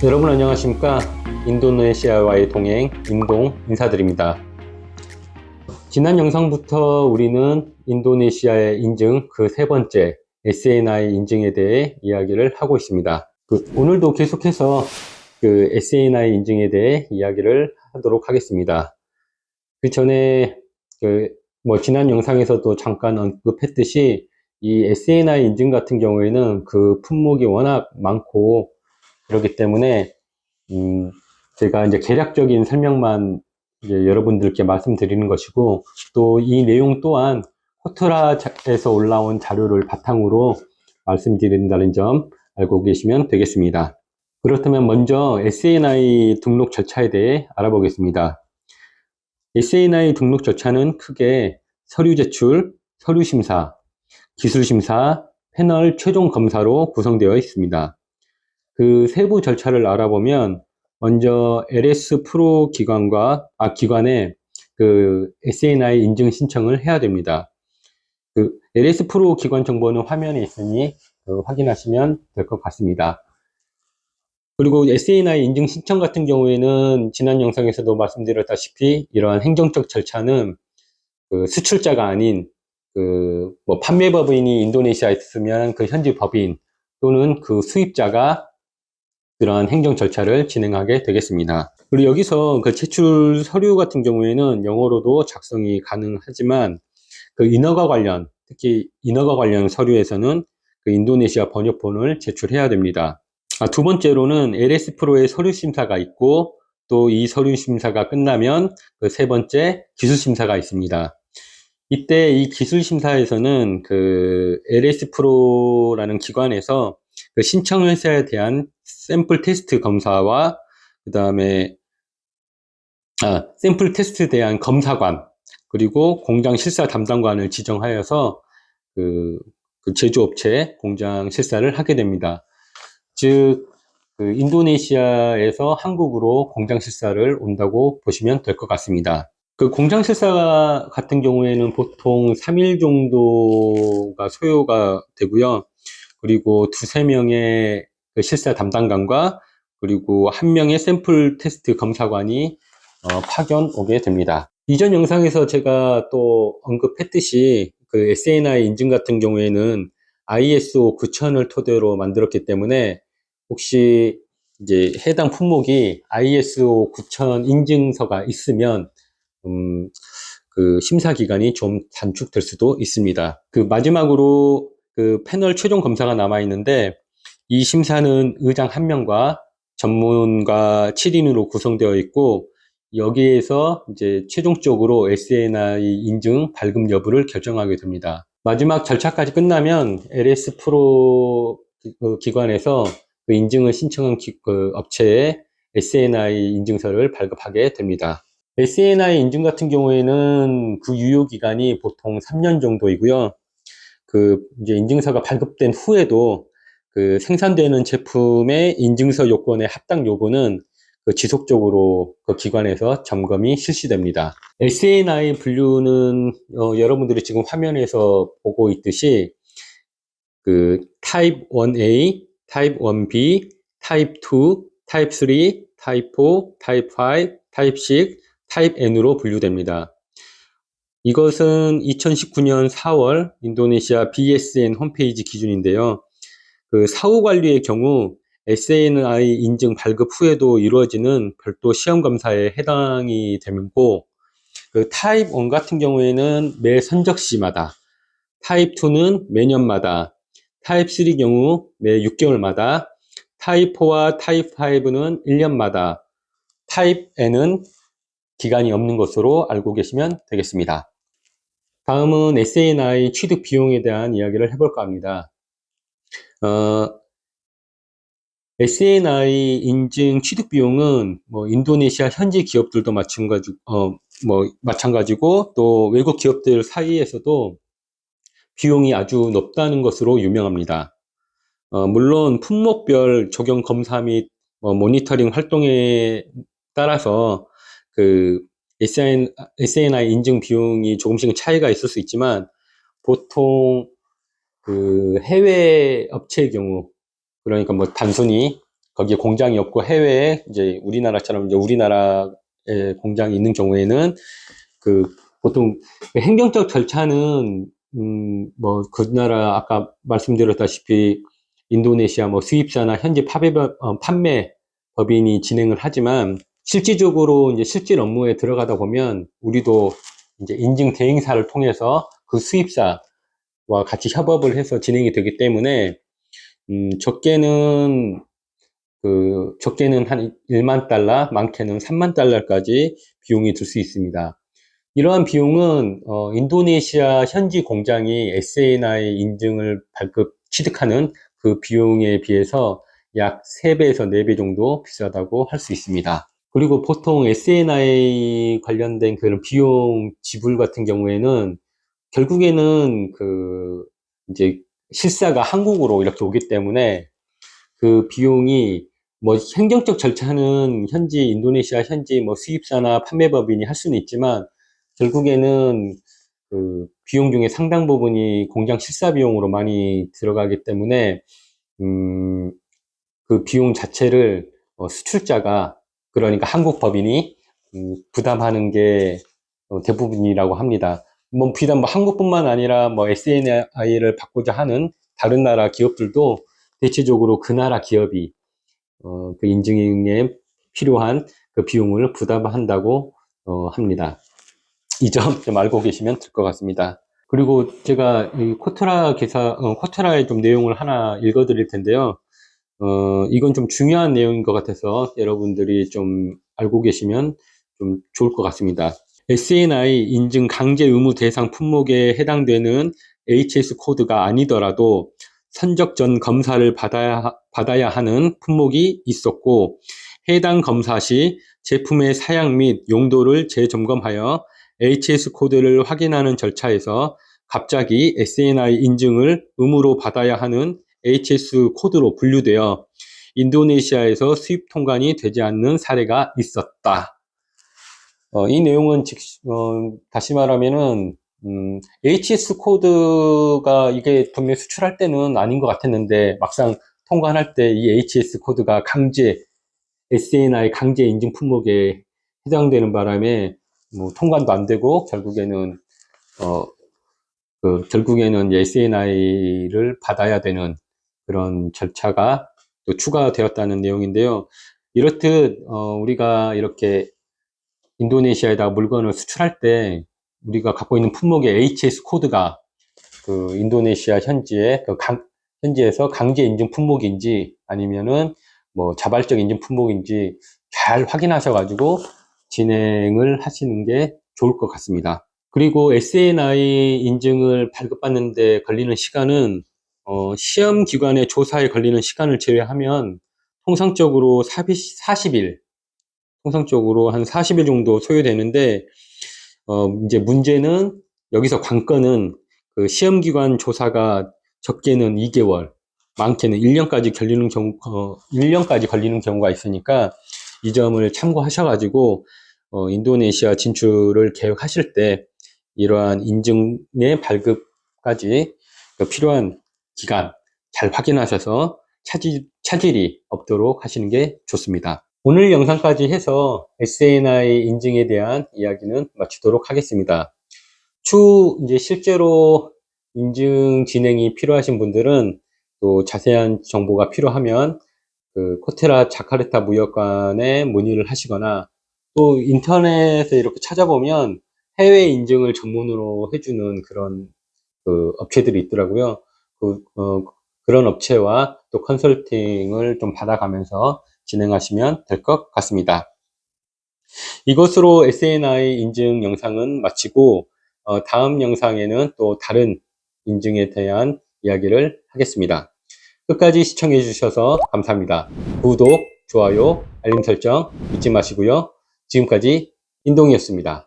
여러분 안녕하십니까? 인도네시아와의 동행 임동 인사드립니다. 지난 영상부터 우리는 인도네시아의 인증 그 세 번째 SNI 인증에 대해 이야기를 하고 있습니다. 오늘도 계속해서 그 SNI 인증에 대해 이야기를 하도록 하겠습니다. 그 전에 지난 영상에서도 잠깐 언급했듯이 이 SNI 인증 같은 경우에는 그 품목이 워낙 많고 그렇기 때문에 제가 이제 개략적인 설명만 이제 여러분들께 말씀드리는 것이고, 또 이 내용 또한 코트라에서 올라온 자료를 바탕으로 말씀드린다는 점 알고 계시면 되겠습니다. 그렇다면 먼저 SNI 등록 절차에 대해 알아보겠습니다. SNI 등록 절차는 크게 서류 제출, 서류 심사, 기술 심사, 패널 최종 검사로 구성되어 있습니다. 그 세부 절차를 알아보면 먼저 LS 프로 기관에 그 SNI 인증 신청을 해야 됩니다. 그 LS 프로 기관 정보는 화면에 있으니 확인하시면 될 것 같습니다. 그리고 SNI 인증 신청 같은 경우에는 지난 영상에서도 말씀드렸다시피 이러한 행정적 절차는 그 수출자가 아닌 판매법인이 인도네시아에 있으면 그 현지 법인 또는 그 수입자가 그러한 행정 절차를 진행하게 되겠습니다. 그리고 여기서 그 제출 서류 같은 경우에는 영어로도 작성이 가능하지만 특히 인허가 관련 서류에서는 그 인도네시아 번역본을 제출해야 됩니다. 두 번째로는 LS 프로의 서류 심사가 있고, 또 이 서류 심사가 끝나면 그 세 번째 기술 심사가 있습니다. 이때 이 기술 심사에서는 그 LS 프로라는 기관에서 그 신청 회사에 대한 샘플 테스트 검사와 그 다음에 샘플 테스트에 대한 검사관, 그리고 공장 실사 담당관을 지정하여서 그 제조업체 공장 실사를 하게 됩니다. 즉 인도네시아에서 한국으로 공장 실사를 온다고 보시면 될 것 같습니다. 그 공장 실사 같은 경우에는 보통 3일 정도가 소요가 되고요. 그리고 두세 명의 그 실사 담당관과 그리고 한 명의 샘플 테스트 검사관이 파견 오게 됩니다. 이전 영상에서 제가 또 언급했듯이 그 SNI 인증 같은 경우에는 ISO 9000을 토대로 만들었기 때문에 혹시 이제 해당 품목이 ISO 9000 인증서가 있으면 그 심사 기간이 좀 단축될 수도 있습니다. 그 마지막으로 그 패널 최종 검사가 남아 있는데, 이 심사는 의장 1명과 전문가 7인으로 구성되어 있고, 여기에서 이제 최종적으로 SNI 인증 발급 여부를 결정하게 됩니다. 마지막 절차까지 끝나면 LS 프로 기관에서 그 인증을 신청한 그 업체에 SNI 인증서를 발급하게 됩니다. SNI 인증 같은 경우에는 그 유효 기간이 보통 3년 정도이고요. 그 이제 인증서가 발급된 후에도 그 생산되는 제품의 인증서 요건의 합당 여부는 그 지속적으로 그 기관에서 점검이 실시됩니다. SNI 분류는 여러분들이 지금 화면에서 보고 있듯이 그 타입 1A, 타입 1B, 타입 2, 타입 3, 타입 4, 타입 5, 타입 6, 타입 N으로 분류됩니다. 이것은 2019년 4월 인도네시아 BSN 홈페이지 기준인데요. 그 사후 관리의 경우 SNI 인증 발급 후에도 이루어지는 별도 시험 검사에 해당이 되고, 그 타입 1 같은 경우에는 매 선적 시마다, 타입 2는 매년마다, 타입 3 경우 매 6개월마다, 타입 4와 타입 5는 1년마다, 타입 N은 기간이 없는 것으로 알고 계시면 되겠습니다. 다음은 SNI 취득 비용에 대한 이야기를 해볼까 합니다. SNI 인증 취득 비용은 인도네시아 현지 기업들도 마찬가지고 또 외국 기업들 사이에서도 비용이 아주 높다는 것으로 유명합니다. 물론 품목별 적용 검사 및 모니터링 활동에 따라서 그 SNI 인증 비용이 조금씩 차이가 있을 수 있지만, 보통 그 해외 업체의 경우, 그러니까 단순히 거기에 공장이 없고 해외에 이제 우리나라처럼 이제 우리나라에 공장이 있는 경우에는 그 보통 행정적 절차는 뭐 그 나라 아까 말씀드렸다시피 인도네시아 뭐 수입사나 현지 판매 법인이 진행을 하지만 실질적으로 이제 실질 업무에 들어가다 보면 우리도 이제 인증 대행사를 통해서 그 수입사와 같이 협업을 해서 진행이 되기 때문에 적게는 한 1만 달러, 많게는 3만 달러까지 비용이 들 수 있습니다. 이러한 비용은 인도네시아 현지 공장이 SANI 인증을 취득하는 그 비용에 비해서 약 3배에서 4배 정도 비싸다고 할 수 있습니다. 그리고 보통 SANI 관련된 그런 비용 지불 같은 경우에는 결국에는 이제 실사가 한국으로 이렇게 오기 때문에 그 비용이 뭐 행정적 절차는 인도네시아 현지 뭐 수입사나 판매법인이 할 수는 있지만 결국에는 그 비용 중에 상당 부분이 공장 실사 비용으로 많이 들어가기 때문에 그 비용 자체를 수출자가 그러니까 한국 법인이 부담하는 게 대부분이라고 합니다. 뭐 비단 뭐 한국뿐만 아니라 뭐 SNI를 받고자 하는 다른 나라 기업들도 대체적으로 그 나라 기업이 그 인증에 필요한 그 비용을 부담한다고 합니다. 이 점 좀 알고 계시면 될 것 같습니다. 그리고 제가 이 코트라의 좀 내용을 하나 읽어 드릴 텐데요. 이건 좀 중요한 내용인 것 같아서 여러분들이 좀 알고 계시면 좀 좋을 것 같습니다. SNI 인증 강제 의무 대상 품목에 해당되는 HS 코드가 아니더라도 선적 전 검사를 받아야 하는 품목이 있었고 해당 검사 시 제품의 사양 및 용도를 재점검하여 HS 코드를 확인하는 절차에서 갑자기 SNI 인증을 의무로 받아야 하는 HS 코드로 분류되어 인도네시아에서 수입 통관이 되지 않는 사례가 있었다. 이 내용은 다시 말하면은 HS 코드가 이게 분명히 수출할 때는 아닌 것 같았는데 막상 통관할 때 이 HS 코드가 SNI 강제 인증 품목에 해당되는 바람에 뭐 통관도 안 되고 결국에는 SNI를 받아야 되는 그런 절차가 또 추가되었다는 내용인데요. 이렇듯 우리가 이렇게 인도네시아에다 물건을 수출할 때 우리가 갖고 있는 품목의 HS 코드가 그 인도네시아 현지에서 강제 인증 품목인지 아니면은 뭐 자발적 인증 품목인지 잘 확인하셔가지고 진행을 하시는 게 좋을 것 같습니다. 그리고 SNI 인증을 발급받는데 걸리는 시간은 시험기관의 조사에 걸리는 시간을 제외하면 통상적으로 40일, 통상적으로 한 40일 정도 소요되는데 이제 문제는 여기서 관건은 그 시험기관 조사가 적게는 2개월, 많게는 1년까지 걸리는 경우가 있으니까 이 점을 참고하셔가지고 인도네시아 진출을 계획하실 때 이러한 인증의 발급까지 필요한 기간 잘 확인하셔서 차질이 없도록 하시는 게 좋습니다. 오늘 영상까지 해서 SNI 인증에 대한 이야기는 마치도록 하겠습니다. 이제 실제로 인증 진행이 필요하신 분들은 또 자세한 정보가 필요하면 그 코테라 자카르타 무역관에 문의를 하시거나 또 인터넷에 이렇게 찾아보면 해외 인증을 전문으로 해주는 그런 그 업체들이 있더라고요. 그런 업체와 또 컨설팅을 좀 받아가면서 진행하시면 될 것 같습니다. 이것으로 SNI 인증 영상은 마치고 다음 영상에는 또 다른 인증에 대한 이야기를 하겠습니다. 끝까지 시청해 주셔서 감사합니다. 구독, 좋아요, 알림 설정 잊지 마시고요. 지금까지 인동이었습니다.